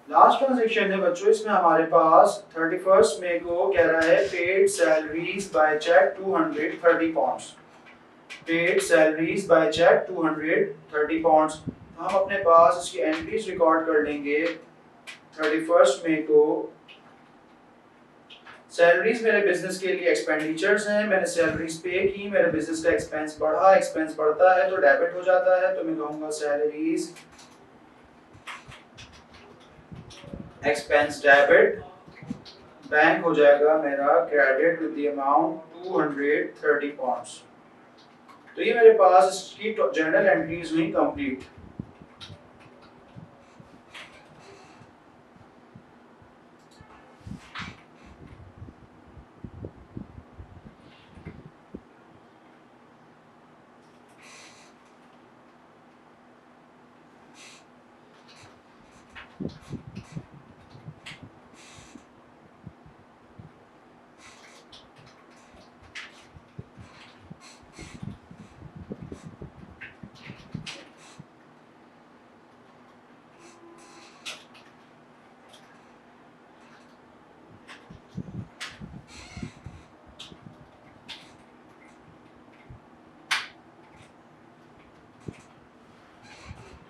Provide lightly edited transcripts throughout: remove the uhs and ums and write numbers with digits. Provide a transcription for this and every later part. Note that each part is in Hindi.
लास्ट ट्रांजेक्शन है बच्चों, इसमें हमारे पास 31 मई को कह रहा है paid salaries by cheque 230 pounds. Paid salaries by cheque 230 pounds. हम अपने पास इसकी एंट्रीज रिकॉर्ड कर लेंगे 31 मई को। सैलरीज मेरे बिजनेस के लिए एक्सपेंडिचर्स हैं, मैंने सैलरीज पे की, मेरे बिजनेस का एक्सपेंस बढ़ा, एक्सपेंस बढ़ता है तो डेबिट हो जाता है, तो मैं कहूंगा सैलरीज एक्सपेंस डेबिट। बैंक हो जाएगा मेरा credit with the amount 230 pounds. तो ये मेरे पास इसकी जनरल एंट्रीज हुई कंप्लीट।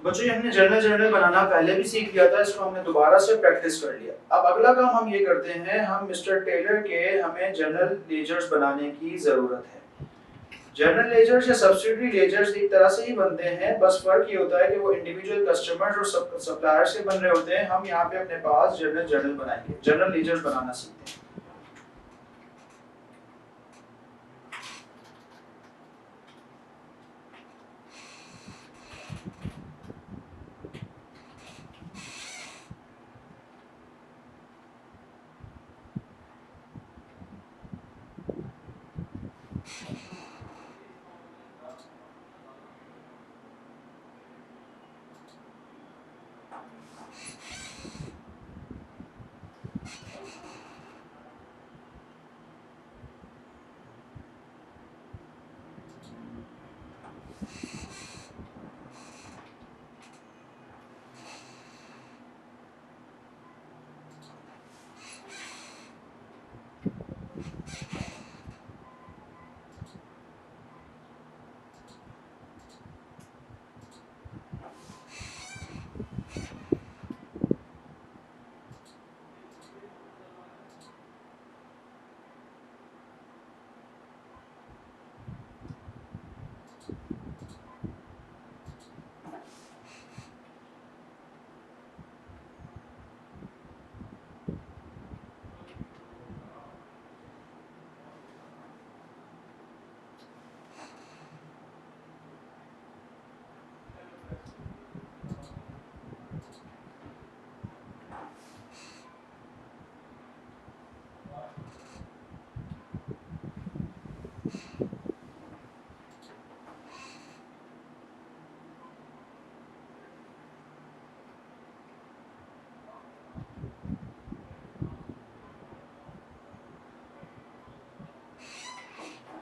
बच्चों ये हमने जर्नल बनाना पहले भी सीख लिया था, इसको हमने दोबारा से प्रैक्टिस कर लिया। अब अगला काम हम ये करते हैं, हम मिस्टर टेलर के हमें जर्नल लेजर्स बनाने की जरूरत है। जर्नल लेजर्स या सब्सिडरी लेजर्स एक तरह से ही बनते हैं, बस फर्क ये होता है कि वो इंडिविजुअल कस्टमर्स और सप्लायर्स से बन रहे होते हैं। हम यहाँ पे अपने पास जर्नल बनाएंगे, जर्नल लेजर्स बनाना सीखते हैं।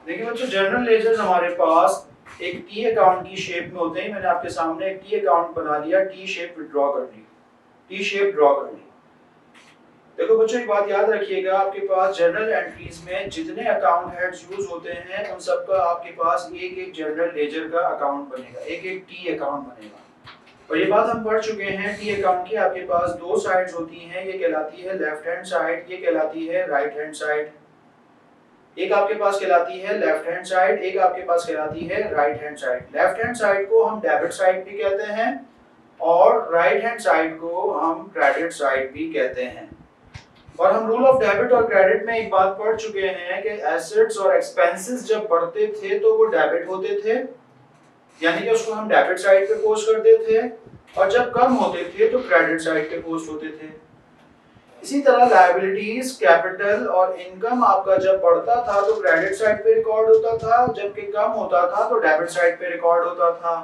देखिए बच्चों, जर्नल लेजर्स हमारे पास एक टी अकाउंट की शेप में होते हैं। मैंने आपके सामने एक टी अकाउंट बना लिया, टी शेप ड्रॉ कर ली, टी शेप ड्रॉ कर ली। देखो बच्चों एक बात याद रखिएगा, आपके पास जर्नल एंट्रीज में जितने अकाउंट हेड्स यूज होते हैं उन सबका आपके पास एक एक जर्नल लेजर का अकाउंट बनेगा, एक एक टी अकाउंट बनेगा। और ये बात हम पढ़ चुके हैं, टी अकाउंट की आपके पास दो साइड्स होती हैं, ये कहलाती है लेफ्ट हैंड साइड, ये कहलाती है राइट हैंड साइड। एक आपके पास कहलाती है लेफ्ट हैंड साइड, एक आपके पास कहलाती है right hand side. Left hand side को हम डेबिट साइड भी कहते हैं और राइट हैंड साइड को हम क्रेडिट साइड भी कहते हैं। और हम रूल ऑफ डेबिट और क्रेडिट में एक बात पढ़ चुके हैं कि एसेट्स और एक्सपेंसेस जब बढ़ते थे तो वो डेबिट होते थे, यानी कि उसको हम डेबिट साइड पे पोस्ट करते थे, और जब कम होते थे तो क्रेडिट साइड पे पोस्ट होते थे। इसी तरह लायबिलिटीज, कैपिटल और इनकम आपका जब बढ़ता था तो क्रेडिट साइड पे रिकॉर्ड होता था, जबकि कम होता था तो डेबिट साइड पे रिकॉर्ड होता था।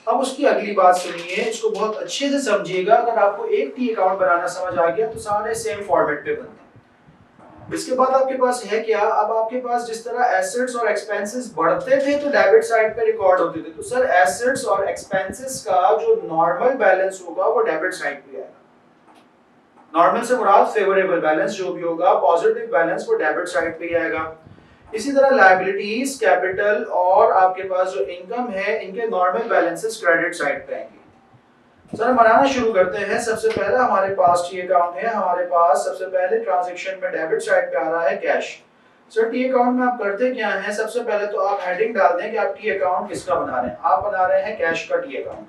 अब उसकी अगली बात सुनिए, इसको बहुत अच्छे से समझिएगा। अगर आपको एक टी अकाउंट बनाना समझ आ गया तो सारे सेम फॉर्मेट पे बनते हैं। इसके बाद आपके पास है क्या, अब आपके पास जिस तरह एसेट्स और एक्सपेंसेस बढ़ते थे तो डेबिट साइड पे रिकॉर्ड होते थे, तो सर एसेट्स और एक्सपेंसेस का जो नॉर्मल बैलेंस होगा वो डेबिट साइड पे आएगा। नॉर्मल से मुराद फेवरेबल बैलेंस जो भी होगा, पॉजिटिव बैलेंस वो डेबिट साइड पे ही आएगा। इसी तरह लायबिलिटीज, कैपिटल और आपके पास जो इनकम है, इनके नॉर्मल बैलेंसेस क्रेडिट साइड पे आएंगे। सर हम बनाना शुरू करते हैं। सबसे पहला हमारे पास टी अकाउंट है। हमारे पास सबसे पहले ट्रांजैक्शन में डेबिट साइड पे आ रहा है कैश। सर टी अकाउंट में आप करते क्या हैं? सबसे पहले तो आप हेडिंग डाल दें कि आप टी अकाउंट किसका बना रहे हैं। आप बना रहे हैं कैश का टी अकाउंट।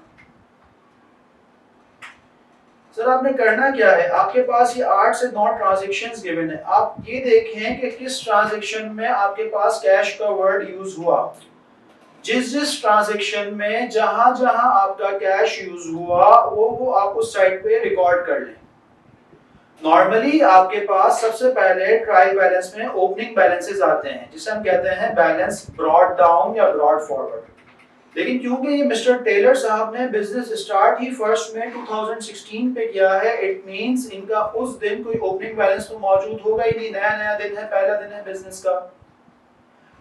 सर आपने करना क्या है, आपके पास ये 8 से 9 ट्रांजैक्शंस गिवन है। आप ये देखें कि किस ट्रांजैक्शन में आपके पास कैश का वर्ड यूज हुआ। जिस ट्रांजैक्शन में जहां जहां आपका कैश यूज हुआ वो आप उस साइड पे रिकॉर्ड कर लें। नॉर्मली आपके पास सबसे पहले ट्रायल बैलेंस में ओपनिंग बैलेंसेस आते हैं, जिसे हम कहते हैं बैलेंस ब्रॉड डाउन या ब्रॉड फॉरवर्ड। लेकिन क्योंकि ये मिस्टर टेलर साहब ने बिजनेस स्टार्ट ही फर्स्ट में 2016 पे किया है, इट मींस इनका उस दिन कोई ओपनिंग बैलेंस तो मौजूद होगा ही नहीं। नया नया दिन है, पहला दिन है बिजनेस का।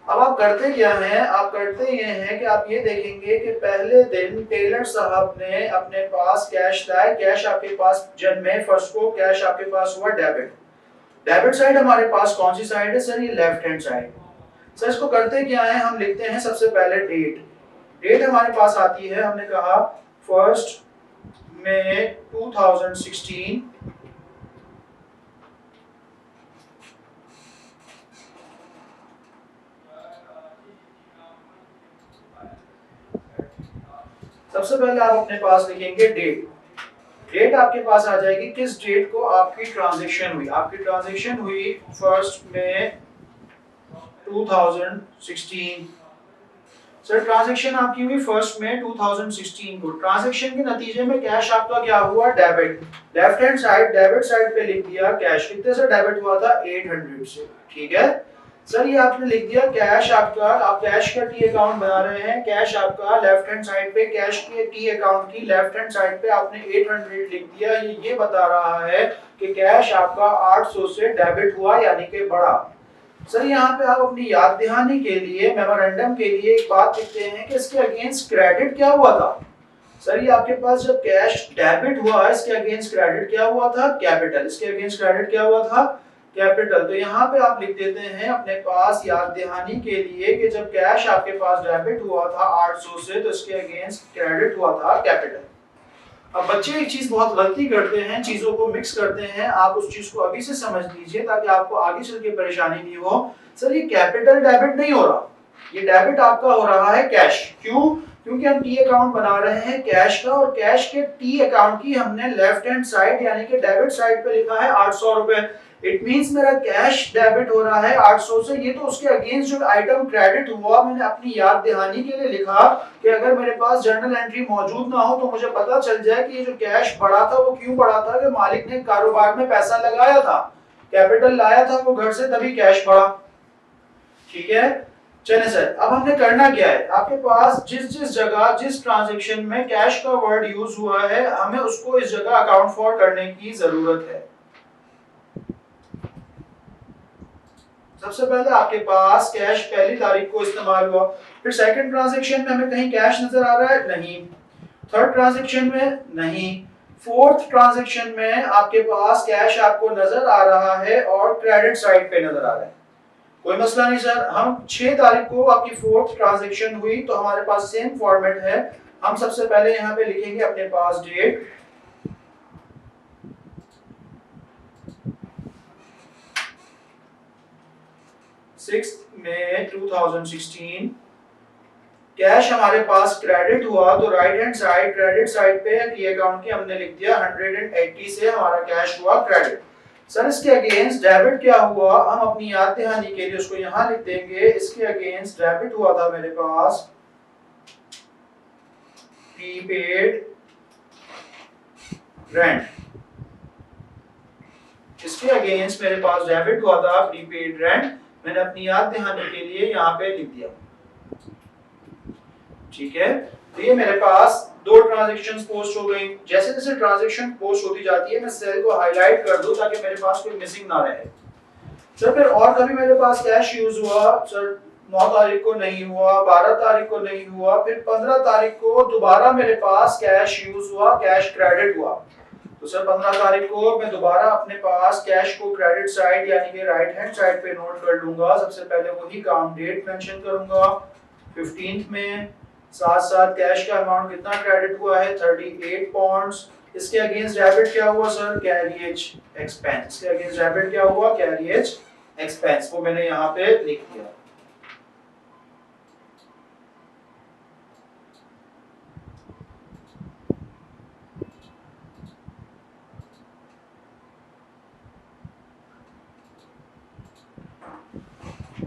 अब आप करते क्या हैं? आप करते ये हैं कि आप ये देखेंगे कि पहले दिन टेलर साहब ने अपने पास कैश लाया। कैश आपके पास जन में फर्स्ट को कैश आपके पास हुआ डेबिट। डेबिट साइड हमारे पास कौन सी साइड है सर? ये लेफ्ट हैंड साइड। सर इसको करते क्या है? हम लिखते हैं सबसे पहले डेट। डेट हमारे पास आती है, हमने कहा 1 मई 2016। सबसे पहले आप अपने पास लिखेंगे डेट। डेट आपके पास आ जाएगी किस डेट को आपकी ट्रांजैक्शन हुई। आपकी ट्रांजैक्शन हुई 1 मई 2016। सर ट्रांजैक्शन आपकी हुई 1 मई 2016 को। ट्रांजैक्शन के नतीजे में कैश आपका क्या हुआ? Debit. Left hand side debit side पे लिख दिया कैश। कितने से डेबिट हुआ था? 800 से। ठीक है सर, ये आपने लिख दिया कैश आपका। आप कैश का टी अकाउंट बना रहे हैं। कैश आपका लेफ्ट हैंड साइड पे, कैश के टी अकाउंट की लेफ्ट हैंड साइड पे आपने 800 लिख दिया। ये बता रहा है कि कैश आपका 800 से डेबिट हुआ, यानी कि बढ़ा। सर यहाँ पे आप अपनी याद दहानी के लिए, मेमोरेंडम के लिए एक बात लिखते हैं कि इसके अगेंस्ट क्रेडिट क्या हुआ था। सर ये आपके पास जब कैश डेबिट हुआ, इसके अगेंस्ट क्रेडिट क्या हुआ था? कैपिटल। इसके अगेंस्ट क्रेडिट क्या हुआ था? कैपिटल। तो यहाँ पे आप लिख देते हैं अपने पास याद दहानी के लिए कि जब कैश आपके पास डेबिट हुआ था 800 से, तो इसके अगेंस्ट क्रेडिट हुआ था कैपिटल। अब बच्चे एक चीज बहुत गलती करते हैं, चीजों को मिक्स करते हैं। आप उस चीज को अभी से समझ लीजिए ताकि आपको आगे चल के परेशानी नहीं हो। सर ये कैपिटल डेबिट नहीं हो रहा, ये डेबिट आपका हो रहा है कैश। क्यों? क्योंकि हम टी अकाउंट बना रहे हैं कैश का, और कैश के टी अकाउंट की हमने लेफ्ट हैंड साइड यानी कि डेबिट साइड पे लिखा है 800 रुपए। इट मींस मेरा कैश डेबिट हो रहा है 800 से। ये तो उसके अगेंस्ट जो आइटम क्रेडिट हुआ, मैंने अपनी याद दहानी के लिए लिखा कि अगर मेरे पास जर्नल एंट्री मौजूद ना हो तो मुझे पता चल जाए कि ये जो कैश बढ़ा था वो क्यों बढ़ा था, कि मालिक ने कारोबार में पैसा लगाया था, कैपिटल लाया था वो घर से, तभी कैश बढ़ा। ठीक है चले सर, अब हमने करना क्या है? आपके पास जिस जिस जगह जिस ट्रांजैक्शन में कैश का वर्ड यूज हुआ है, हमें उसको इस जगह अकाउंट फॉर करने की जरूरत है। सबसे पहले आपके पास कैश पहली तारीख को इस्तेमाल हुआ, फिर सेकंड ट्रांजैक्शन में हमें कहीं कैश नजर आ रहा है? नहीं। थर्ड ट्रांजैक्शन में? नहीं। फोर्थ ट्रांजैक्शन में आपके पास कैश आपको नजर आ रहा है और क्रेडिट साइड पे नजर आ रहा है। कोई मसला नहीं सर, हम 6 तारीख को आपकी फोर्थ ट्रांजैक्शन हुई, तो हमारे पास सेम फॉर्मेट है। हम सबसे पहले यहाँ पे लिखेंगे अपने पास डेट, 6 मई 2016। कैश हमारे पास क्रेडिट हुआ, तो right hand side credit side पे टी अकाउंट की हमने लिख दिया 180 से हमारा कैश हुआ क्रेडिट। सर इसके अगेंस्ट डेबिट क्या हुआ? हम अपनी याद दहानी के लिए उसको यहां लिख देंगे। इसके अगेंस्ट डेबिट हुआ था मेरे पास प्रीपेड रेंट। इसके अगेंस्ट मेरे पास डेबिट हुआ था प्रीपेड रेंट। मैंने अपनी याद दहानी के लिए यहाँ पे लिख दिया। ठीक है, तो ये मेरे पास 2 ट्रांजैक्शंस पोस्ट हो गई। जैसे जैसे ट्रांजैक्शन पोस्ट होती जाती है, मैं सेल को हाईलाइट कर दूं ताकि मेरे पास कोई मिसिंग ना रहे। सर फिर और कभी मेरे पास कैश यूज हुआ? सर 9 तारीख को नहीं हुआ, 12 तारीख को नहीं हुआ, फिर 15 तारीख को दोबारा मेरे पास कैश यूज हुआ, कैश क्रेडिट हुआ। तो सर 15 तारीख को मैं दोबारा अपने पास कैश को क्रेडिट साइड यानी कि राइट हैंड साइड पे नोट कर लूंगा। सबसे पहले वही काम डेट मेंशन करूंगा 15th में, साथ साथ कैश का अमाउंट कितना क्रेडिट हुआ है 38 पाउंड्स। इसके अगेंस्ट डेबिट क्या हुआ सर, कैरिएज एक्सपेंस। इसके अगेंस्ट डेबिट क्या हुआ, कैरिएज एक्सपेंस, वो मैंने यहाँ पे लिख दिया।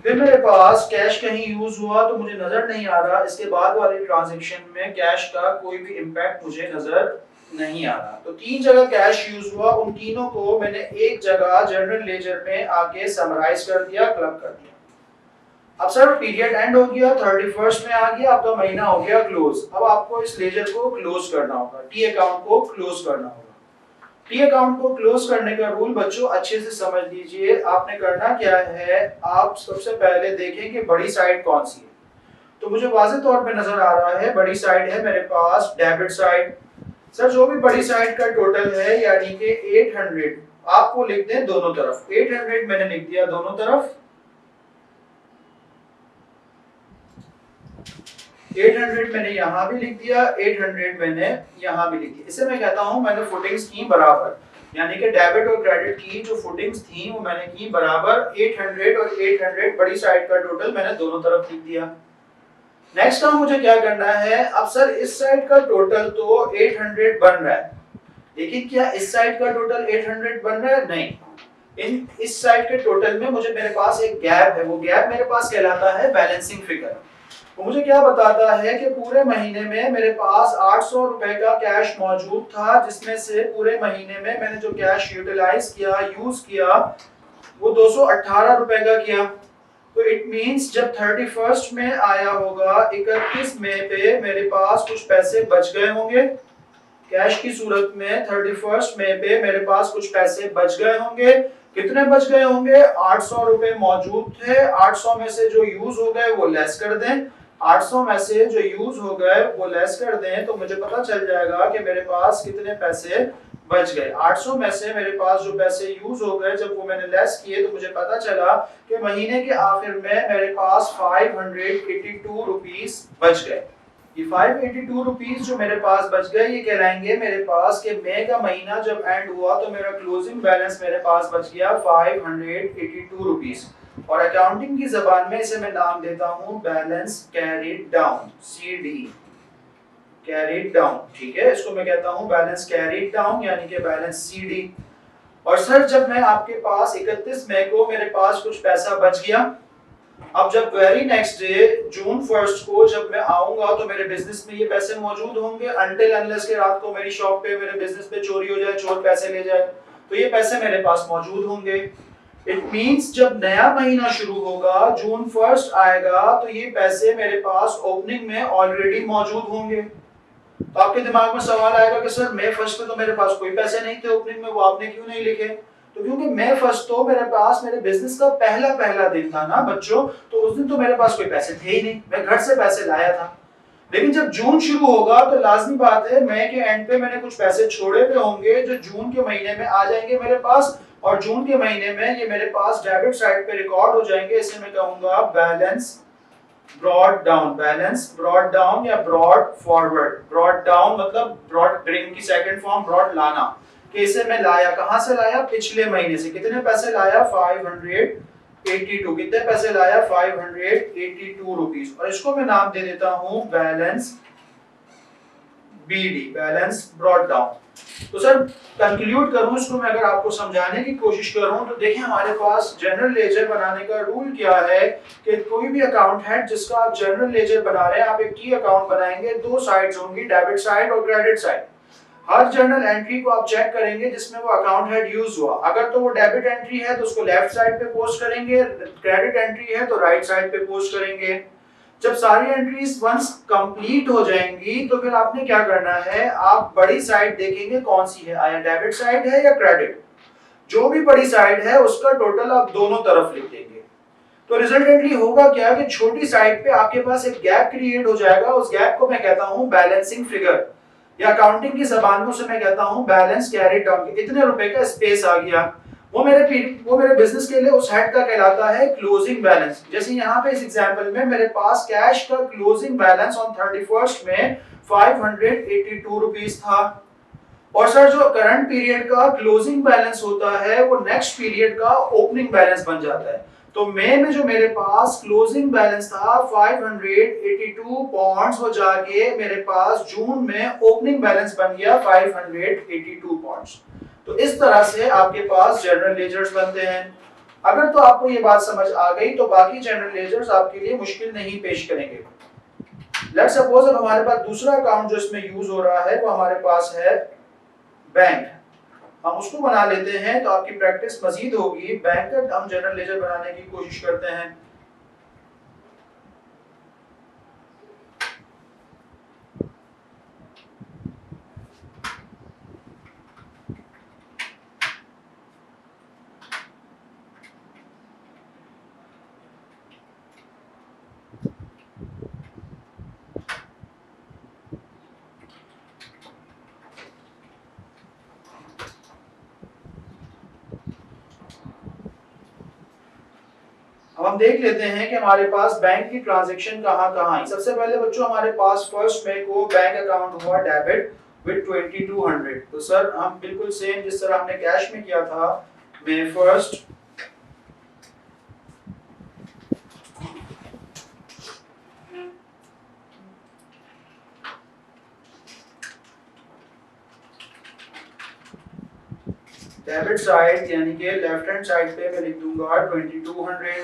फिर मेरे पास कैश कहीं यूज हुआ तो मुझे नजर नहीं आ रहा, इसके बाद वाले ट्रांजैक्शन में कैश का कोई भी इंपैक्ट मुझे नजर नहीं आ रहा। तो 3 जगह कैश यूज हुआ, उन तीनों को मैंने एक जगह जनरल लेजर में आके समराइज कर दिया, क्लब कर दिया। अब सर पीरियड एंड हो गया, 31st में आ गया, आपका महीना हो गया क्लोज। अब आपको इस लेजर को क्लोज करना होगा, टी अकाउंट को क्लोज करना होगा। टी अकाउंट को क्लोज करने का रूल बच्चों अच्छे से समझ लीजिए। आपने करना क्या है, आप सबसे पहले देखें कि बड़ी साइड कौन सी है। तो मुझे वाज़ेह तौर पे नजर आ रहा है बड़ी साइड है मेरे पास डेबिट साइड। सर जो भी बड़ी साइड का टोटल है यानी कि 800, आपको लिख दें दोनों तरफ। 800 मैंने लिख दिया दोनों तरफ, 800 मैंने यहाँ भी लिख दिया, 800 मैंने यहाँ भी लिख दिया। इसे मैं कहता हूँ मैंने फुटिंग्स की बराबर, यानी कि डेबिट और क्रेडिट की जो फुटिंग्स थी वो मैंने की बराबर। 800 और 800 बड़ी साइड का टोटल मैंने दोनों तरफ लिख दिया। नेक्स्ट काम मुझे क्या करना है, अब सर इस साइड का टोटल तो 800 बन रहा है, लेकिन क्या इस साइड का टोटल 800 बन रहा है, नहीं। इस साइड के टोटल में मुझे मेरे पास एक गैप है, वो गैप मेरे पास कहलाता है बैलेंसिंग फिगर। वो मुझे क्या बताता है कि पूरे महीने में मेरे पास 800 रुपए का कैश मौजूद था, जिसमें से पूरे महीने में मैंने जो कैश यूटिलाइज किया, यूज किया, वो 218 रुपए का किया। तो इट मींस जब 31st में आया होगा, 31 मई पे मेरे पास कुछ पैसे बच गए होंगे कैश की सूरत में। 31 मई पे मेरे पास कुछ पैसे बच गए होंगे। कितने बच गए होंगे, 800 रुपए मौजूद थे, 800 में से जो यूज हो गए वो लेस कर दें। 800 में से जो यूज हो गए वो लेस कर दें तो मुझे पता चल जाएगा कि मेरे पास कितने पैसे बच गए। 800 में से मेरे पास जो पैसे यूज हो गए, जब वो मैंने लेस किए तो मुझे पता चला कि महीने के आखिर में मेरे पास 582 रुपीस बच गए। ये 582 रुपीस जो मेरे पास बच गए, ये कहलाएंगे मेरे पास कि मई का महीना जब एंड हुआ तो मेरा क्लोजिंग बैलेंस मेरे पास बच गया 582 रुपीस। और अकाउंटिंग की जबान में इसे मैं नाम देता हूं balance carried down, CD, carried down. ठीक है, इसको मैं कहता हूं बैलेंस कैरीड डाउन यानी कि बैलेंस सीडी। और सर जब मैं आपके पास 31 मई को मेरे पास कुछ पैसा बच गया, अब जब वेरी नेक्स्ट डे जून 1 को जब मैं आऊंगा तो मेरे बिजनेस में ये पैसे मौजूद होंगे, अनटिल अनलेस के रात को मेरी शॉप पे मेरे बिजनेस पे चोरी हो जाए, चोर पैसे ले जाए, तो ये पैसे मेरे पास मौजूद होंगे। इट मींस जब नया महीना शुरू होगा, जून 1 आएगा, तो ये पैसे मेरे पास ओपनिंग में ऑलरेडी मौजूद होंगे। तो आपके दिमाग में सवाल आएगा कि सर मई 1 पे तो मेरे पास कोई पैसे नहीं थे ओपनिंग में, वो आपने क्यों नहीं लिखे? तो क्योंकि मई 1 तो मेरे पास मेरे बिजनेस का पहला दिन था ना बच्चों, तो उस दिन तो मेरे पास कोई पैसे थे ही नहीं, मैं घर से पैसे लाया था। लेकिन जब जून शुरू होगा तो लाजमी बात है मई के एंड पे मैंने कुछ पैसे छोड़े हुए होंगे जो जून के महीने में आ जाएंगे मेरे पास, और जून के महीने में ये मेरे पास डेबिट साइड पे रिकॉर्ड हो जाएंगे। इसे मैं कहूंगा balance brought down, balance brought down या ब्रॉड फॉरवर्ड। ब्रॉड डाउन मतलब ब्रॉड ब्रिंग की सेकंड फॉर्म ब्रॉड लाना, कि इसे मैं लाया, कहां से लाया, पिछले महीने से। कितने पैसे लाया, 582। कितने पैसे लाया, 582 रुपीस। और इसको मैं नाम दे देता हूं balance BD, balance brought down. तो सर कंक्लूड करूं इसको मैं, अगर आपको समझाने की कोशिश करूं तो देखिए हमारे पास जनरल लेजर बनाने का रूल क्या है कि कोई भी अकाउंट है जिसका आप जनरल लेजर बना रहे हैं, आप एक टी अकाउंट बनाएंगे, 2 साइड्स होंगी, डेबिट साइड और क्रेडिट साइड। हर जर्नल एंट्री को आप चेक करेंगे जिसमें वो अकाउंट हेड यूज हुआ, अगर तो वो डेबिट एंट्री है तो उसको लेफ्ट साइड पे पोस्ट करेंगे, क्रेडिट एंट्री है तो राइट साइड पे पोस्ट करेंगे। जब सारी एंट्रीज वंस कंप्लीट हो जाएंगी तो फिर आपने क्या करना है, आप बड़ी साइड देखेंगे कौन सी है, आया डेबिट साइड है या क्रेडिट। जो भी बड़ी साइड है उसका टोटल आप दोनों तरफ लिख देंगे। तो रिजल्टेंटली होगा क्या कि छोटी साइड पे आपके पास एक गैप क्रिएट हो जाएगा, उस गैप को मैं कहता हूं बैलेंसिंग फिगर। या अकाउंटिंग की ज़बान में उसे मैं कहता हूं बैलेंस कैरी डाउन, इतने रुपए का स्पेस आ गया, वो मेरे बिजनेस के लिए उस हेड का कहलाता है क्लोजिंग बैलेंस। जैसे यहाँ पे इस एग्जांपल में मेरे पास कैश का क्लोजिंग बैलेंस ऑन 31st में 582 रुपीस था, और सर जो करंट पीरियड का क्लोजिंग बैलेंस होता है वो नेक्स्ट पीरियड का ओपनिंग बैलेंस बन जाता है। तो मई में जो मेरे पास क्लोजिंग बैलेंस था 582 पॉइंट्स, वो जाके मेरे पास जून में ओपनिंग बैलेंस बन गया 582 पॉइंट्स। तो इस तरह से आपके पास जनरल लेजर्स बनते हैं। अगर तो आपको ये बात समझ आ गई तो बाकी जनरल लेजर्स आपके लिए मुश्किल नहीं पेश करेंगे। लेट्स सपोज अब हमारे पास दूसरा अकाउंट जो इसमें यूज हो रहा है वो हमारे पास है बैंक, हम उसको बना लेते हैं तो आपकी प्रैक्टिस मजीद होगी। बैंक का हम जनरल लेजर बनाने की कोशिश करते हैं। अब हम देख लेते हैं कि हमारे पास बैंक की ट्रांजैक्शन कहाँ आई। सबसे पहले बच्चों हमारे पास फर्स्ट में को बैंक अकाउंट हुआ डेबिट विद 2200। तो सर हम बिल्कुल सेम जिस तरह हमने कैश में किया था, मैं फर्स्ट डेबिट साइड यानी कि लेफ्ट हैंड साइड पे मैं लिख दूंगा 2200,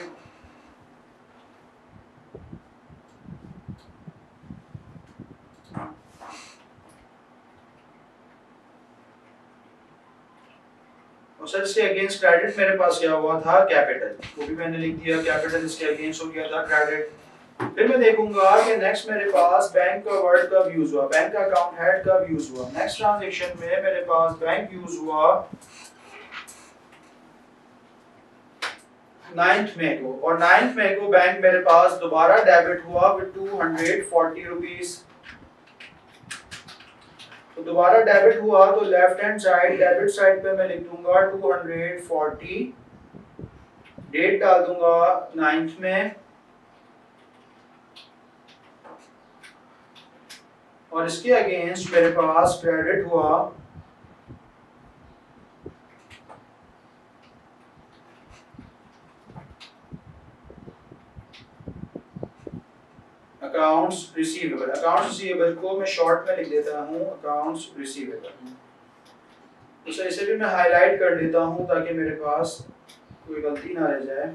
और सर इसके अगेंस्ट क्रेडिट मेरे पास क्या हुआ था कैपिटल, वो भी मैंने लिख दिया, कैपिटल इसके अगेंस्ट हो गया था क्रेडिट। फिर मैं देखूंगा कि नेक्स्ट मेरे पास बैंक का वर्ड कब यूज हुआ, बैंक का अकाउंट हेड कब यूज हुआ। नेक्स्ट ट्रांजैक्शन में मेरे पास बैंक यूज हुआ 9th मई को, और 9th मई को बैंक मेरे पास दोबारा डेबिट हुआ विद 240 रुपीस। तो दोबारा डेबिट हुआ तो left hand side debit side पे मैं लिख दूंगा 240, डेट डाल दूंगा 9th में, और इसके अगेंस्ट मेरे पास क्रेडिट हुआ अकाउंट्स रिसीवेबल। अकाउंट्स रिसीवेबल को मैं शॉर्ट में लिख देता हूं अकाउंट्स रिसीवेबल। तो सर इसे भी मैं हाईलाइट कर देता हूं ताकि मेरे पास कोई गलती ना रह जाए।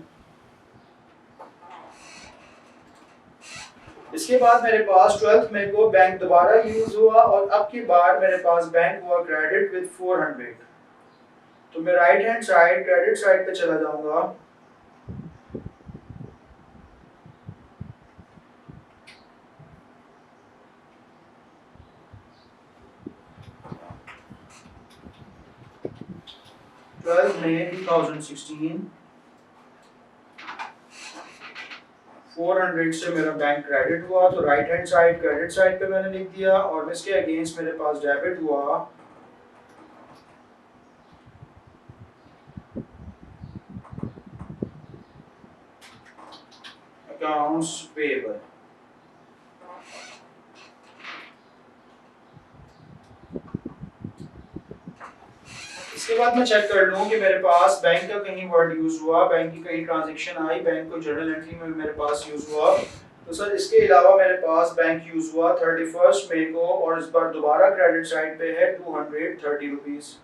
इसके बाद मेरे पास 12th मई को बैंक दोबारा यूज हुआ, और अब की बार मेरे पास बैंक हुआ क्रेडिट विद 400। तो मैं right hand side credit side पे चला जाऊंगा, May 2016 400 से मेरा बैंक क्रेडिट हुआ, तो right hand side credit side पे मैंने लिख दिया, और इसके अगेंस्ट मेरे पास डेबिट हुआ अकाउंट्स पेएबल। इसके बाद मैं चेक कर लूं कि मेरे पास बैंक का कहीं वर्ड यूज हुआ, बैंक की कहीं ट्रांजैक्शन आई, बैंक को जर्नल एंट्री में मेरे पास यूज हुआ। तो सर इसके अलावा मेरे पास बैंक यूज हुआ 31st मई को, और इस बार दोबारा क्रेडिट साइड पे है 230 रुपीस।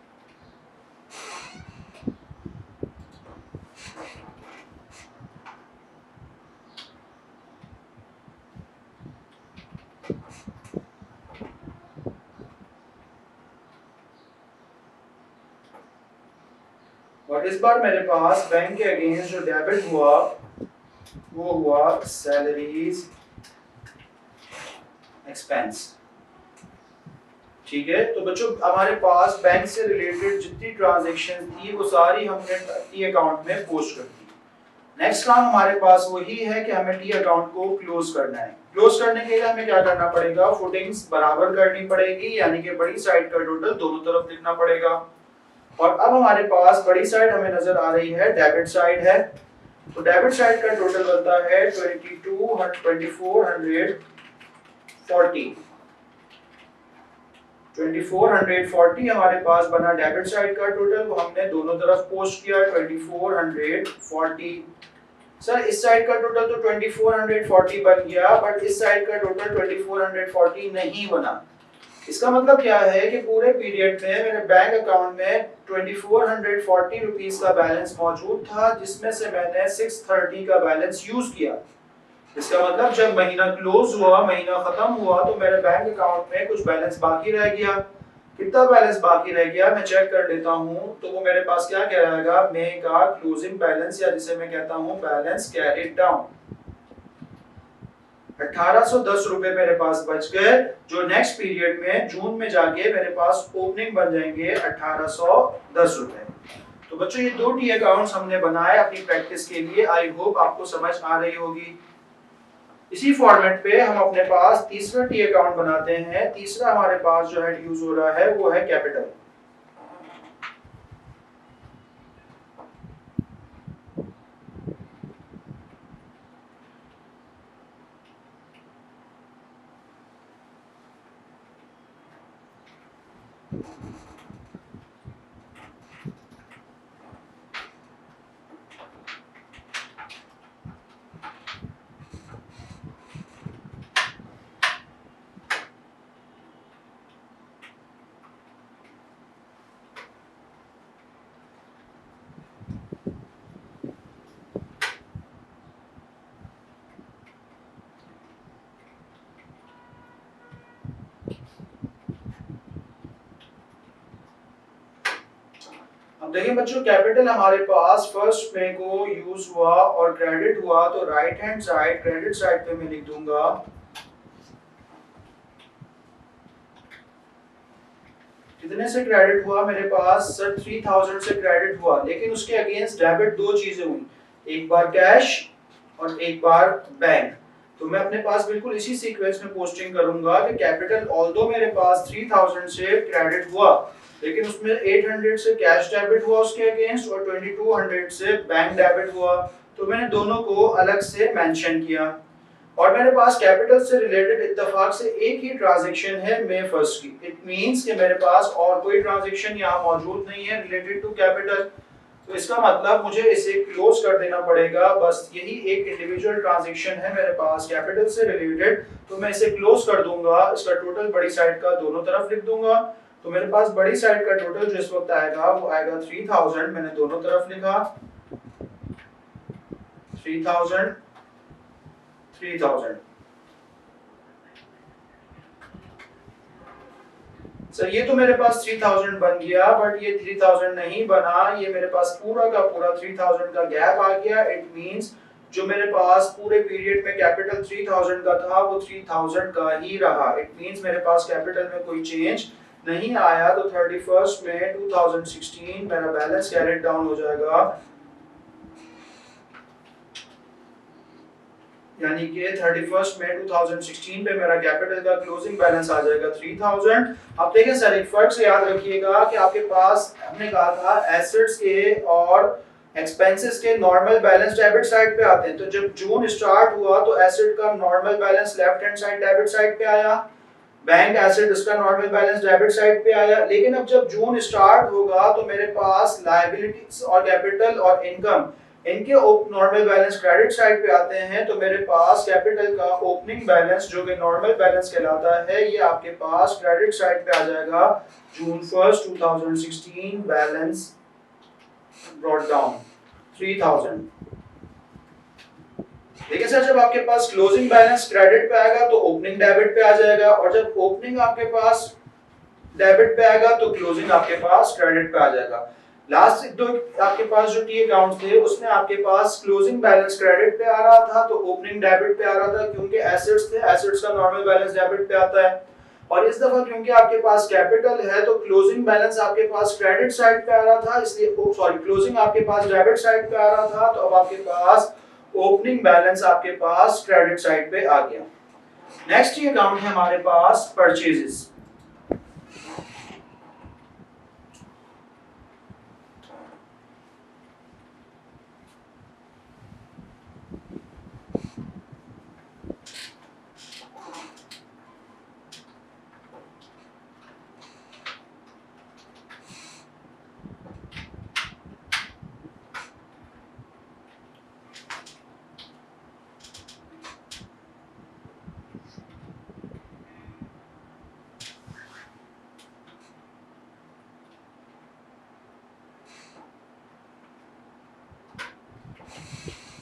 और इस बार मेरे पास बैंक के अगेंस्ट जो डेबिट हुआ वो हुआ सैलरीज एक्सपेंस। ठीक है, तो बच्चों हमारे पास बैंक से रिलेटेड जितनी ट्रांजैक्शन थी वो सारी हमने टी अकाउंट में पोस्ट कर दी। नेक्स्ट काम हमारे पास वही है कि हमें टी अकाउंट को क्लोज करना है। क्लोज करने के लिए हमें क्या करना पड़ेगा, फुटिंग्स बराबर करनी पड़ेगी, यानी कि बड़ी साइड का टोटल दोनों तरफ लिखना पड़ेगा। और अब हमारे पास बड़ी साइड हमें नजर आ रही है, डेबिट साइड है, तो डेबिट साइड का टोटल बनता है 2440 हमारे पास बना डेबिट साइड का टोटल, वो हमने दोनों तरफ पोस्ट किया 2440। सर इस साइड का टोटल तो 2440 बन गया, बट इस साइड का टोटल 2440 नहीं बना। इसका मतलब क्या है कि पूरे पीरियड में मेरे बैंक अकाउंट में 2440 रुपीस का बैलेंस मौजूद था, जिसमें से मैंने 630 का बैलेंस यूज किया। इसका मतलब जब महीना क्लोज हुआ, महीना खत्म हुआ, तो मेरे बैंक अकाउंट में कुछ बैलेंस बाकी रह गया। कितना बैलेंस बाकी रह गया मैं चेक कर लेता हूं, तो वो मेरे पास क्या कहलाएगा, मे का क्लोजिंग बैलेंस, या जिसे मैं कहता हूं बैलेंस कैरिड डाउन। 1810 रुपए मेरे पास बच गए, जो नेक्स्ट पीरियड में जून में जाके मेरे पास ओपनिंग बन जाएंगे 1810 रुपए। तो बच्चों ये दो टी अकाउंट्स हमने बनाए अपनी प्रैक्टिस के लिए, आई होप आपको समझ आ रही होगी। इसी फॉर्मेट पे हम अपने पास तीसरा टी अकाउंट बनाते हैं। तीसरा हमारे पास जो है यूज हो रहा है वो है कैपिटल। अब देखिए बच्चों, कैपिटल हमारे पास फर्स्ट में को यूज हुआ और क्रेडिट हुआ, तो right hand side credit side पे मैं लिख दूंगा कितने से क्रेडिट हुआ मेरे पास, सर 3000 से क्रेडिट हुआ, लेकिन उसके अगेंस्ट डेबिट दो चीजें हुई, एक बार कैश और एक बार बैंक। तो मैं अपने पास बिल्कुल इसी सीक्वेंस में पोस्टिंग करूंगा कि कैपिटल ऑल्दो मेरे पास 3000 से क्रेडिट हुआ, लेकिन उसमें 800 से कैश डेबिट हुआ उसके अगेंस्ट और 2200 से बैंक डेबिट हुआ। तो मैंने दोनों को अलग से मेंशन किया। और मेरे पास कैपिटल से रिलेटेड इत्तेफाक से एक ही ट्रांजैक्शन है मई 1 की। इट मींस कि मेरे पास और कोई ट्रांजैक्शन यहाँ मौजूद नहीं है रिलेटेड टू कैपिटल। तो इसका मतलब मुझे इसे क्लोज कर देना पड़ेगा। बस यही एक इंडिविजुअल ट्रांजैक्शन है मेरे पास कैपिटल से रिलेटेड, तो मैं इसे क्लोज कर दूंगा। इसका टोटल बड़ी साइड का दोनों तरफ लिख दूंगा। तो मेरे पास बड़ी साइड का टोटल जो इस वक्त आएगा वो आएगा 3000, मैंने दोनों तरफ लिखा 3000 3000। सर ये तो मेरे पास 3000 बन गया, बट ये 3000 नहीं बना, ये मेरे पास पूरा का पूरा 3000 का गैप आ गया। इट मींस जो मेरे पास पूरे पीरियड में कैपिटल 3000 का था वो 3000 का ही रहा। इट मींस मेरे पास कैपिटल में कोई चेंज नहीं आया। तो 31 में 2016 मेरा बैलेंस कैरिड डाउन हो जाएगा, यानी कि 31 मई 2016 पे मेरा कैपिटल का क्लोजिंग बैलेंस आ जाएगा 3000। अब देखिए सर एक फर्क से याद रखिएगा कि आपके पास हमने कहा था एसेट्स के और एक्सपेंसेस के नॉर्मल बैलेंस डेबिट साइड पे आते हैं। तो जब जून स्टार्ट हुआ तो एसेट का normal balance left hand side debit side पे आया, बैंक एसेट इसका नॉर्मल बैलेंस डेबिट साइड पे आया। लेकिन अब जब जून स्टार्ट होगा तो मेरे पास लायबिलिटीज और कैपिटल और इनकम इनके नॉर्मल बैलेंस क्रेडिट साइड पे आते हैं। तो मेरे पास कैपिटल का ओपनिंग बैलेंस जो कि नॉर्मल बैलेंस कहलाता है, ये आपके पास क्रेडिट साइड पे आ जाएगा जून 1 2016 बैलेंस ब्रॉट डाउन 3000। देखिए सर जब आपके पास क्लोजिंग बैलेंस क्रेडिट पे आएगा तो ओपनिंग डेबिट पे आ जाएगा, और जब ओपनिंग आपके पास डेबिट पे आएगा तो क्लोजिंग आपके पास क्रेडिट पे आ जाएगा। लास्ट दो आपके पास जो टी अकाउंट थे उसमें आपके पास क्लोजिंग बैलेंस क्रेडिट पे आ रहा था तो ओपनिंग डेबिट पे आ रहा था, क्योंकि एसेट्स थे, एसेट्स का नॉर्मल बैलेंस डेबिट पे आता है। और इस दफा क्योंकि आपके पास कैपिटल है तो क्लोजिंग बैलेंस आपके पास क्रेडिट साइड पे आ रहा था, इसलिए क्लोजिंग आपके पास डेबिट साइड पे आ रहा था, तो अब आपके पास ओपनिंग बैलेंस आपके पास क्रेडिट साइड पे आ गया। नेक्स्ट ये अकाउंट है हमारे पास परचेजेस।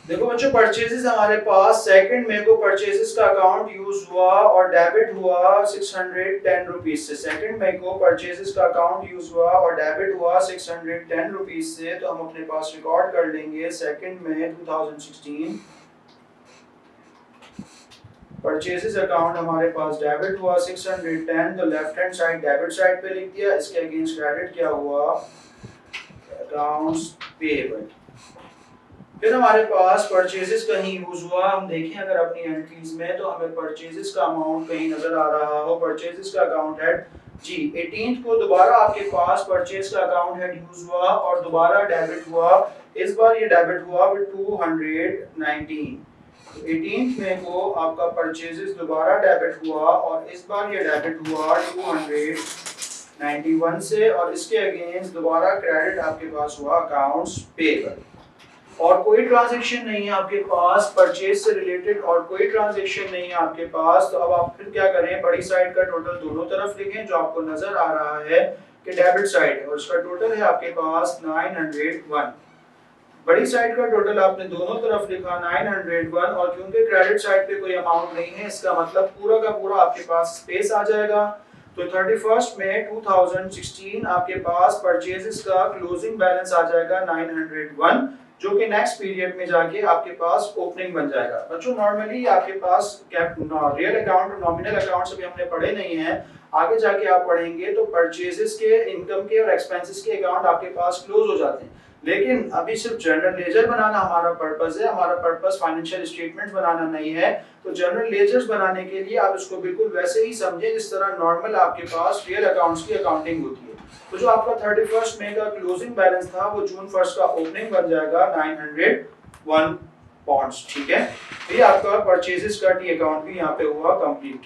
देखो बच्चों परचेजेस हमारे पास सेकंड में को परचेजेस का अकाउंट यूज हुआ और डेबिट हुआ 610 रुपीज से। सेकंड में को परचेजेस का अकाउंट यूज हुआ और डेबिट हुआ 610 रुपीज से, तो हम अपने पास रिकॉर्ड कर लेंगे सेकंड में 2016 परचेजेस अकाउंट हमारे पास डेबिट हुआ 610, तो left hand side debit side पे लिख दिया, इसके अगेंस्ट क्रेडिट क्या हुआ अकाउंट्स पेएबल। फिर हमारे पास परचेजेस कहीं यूज हुआ, हम देखें अगर अपनी एंट्रीज में तो हमें परचेजेस का अमाउंट कहीं नजर आ रहा हो। परचेजेस का अकाउंट हेड जी 18th को दोबारा आपके पास परचेज का अकाउंट हेड यूज हुआ और दोबारा डेबिट हुआ। इस बार ये डेबिट हुआ विद 219। 18th में को आपका परचेजेस दोबारा डेबिट हुआ और इस बार ये डेबिट हुआ 291 से, और इसके अगेंस्ट दोबारा क्रेडिट आपके पास हुआ अकाउंट्स पेएबल। और कोई ट्रांजैक्शन नहीं है आपके पास परचेज से रिलेटेड, और कोई ट्रांजैक्शन नहीं है आपके पास, तो अब आप फिर क्या करें, बड़ी साइड का टोटल दोनों तरफ लिखें जो आपको नजर आ रहा है कि डेबिट साइड है और उसका टोटल है आपके पास 901। बड़ी साइड का टोटल आपने दोनों तरफ लिखा 901, और क्योंकि क्रेडिट साइड पे कोई अमाउंट नहीं है इसका मतलब पूरा का पूरा आपके पास स्पेस आ जाएगा। तो 31 में 2016 आपके पास परचेजेस का क्लोजिंग बैलेंस आ जाएगा 901, जो कि नेक्स्ट पीरियड में जाके आपके पास ओपनिंग बन जाएगा। बच्चों नॉर्मली आपके पास रियल अकाउंट और नॉमिनल अकाउंट्स अभी हमने पढ़े नहीं हैं, आगे जाके आप पढ़ेंगे तो परचेजेस के, इनकम के और एक्सपेंसेस के अकाउंट आपके पास क्लोज हो जाते हैं। लेकिन अभी सिर्फ जनरल लेजर बनाना हमारा पर्पस है, हमारा पर्पस फाइनेंशियल स्टेटमेंट्स बनाना नहीं है। तो जनरल लेजर्स बनाने के लिए आप इसको बिल्कुल वैसे ही समझें जिस तरह नॉर्मल आपके पास रियल अकाउंट्स की अकाउंटिंग होती है। तो जो आपका 31 मई का क्लोजिंग बैलेंस था वो जून 1 का ओपनिंग बन जाएगा 901 पॉइंट्स। ठीक है, ये आपका परचेजेस का टी अकाउंट भी यहाँ पे हुआ कंप्लीट।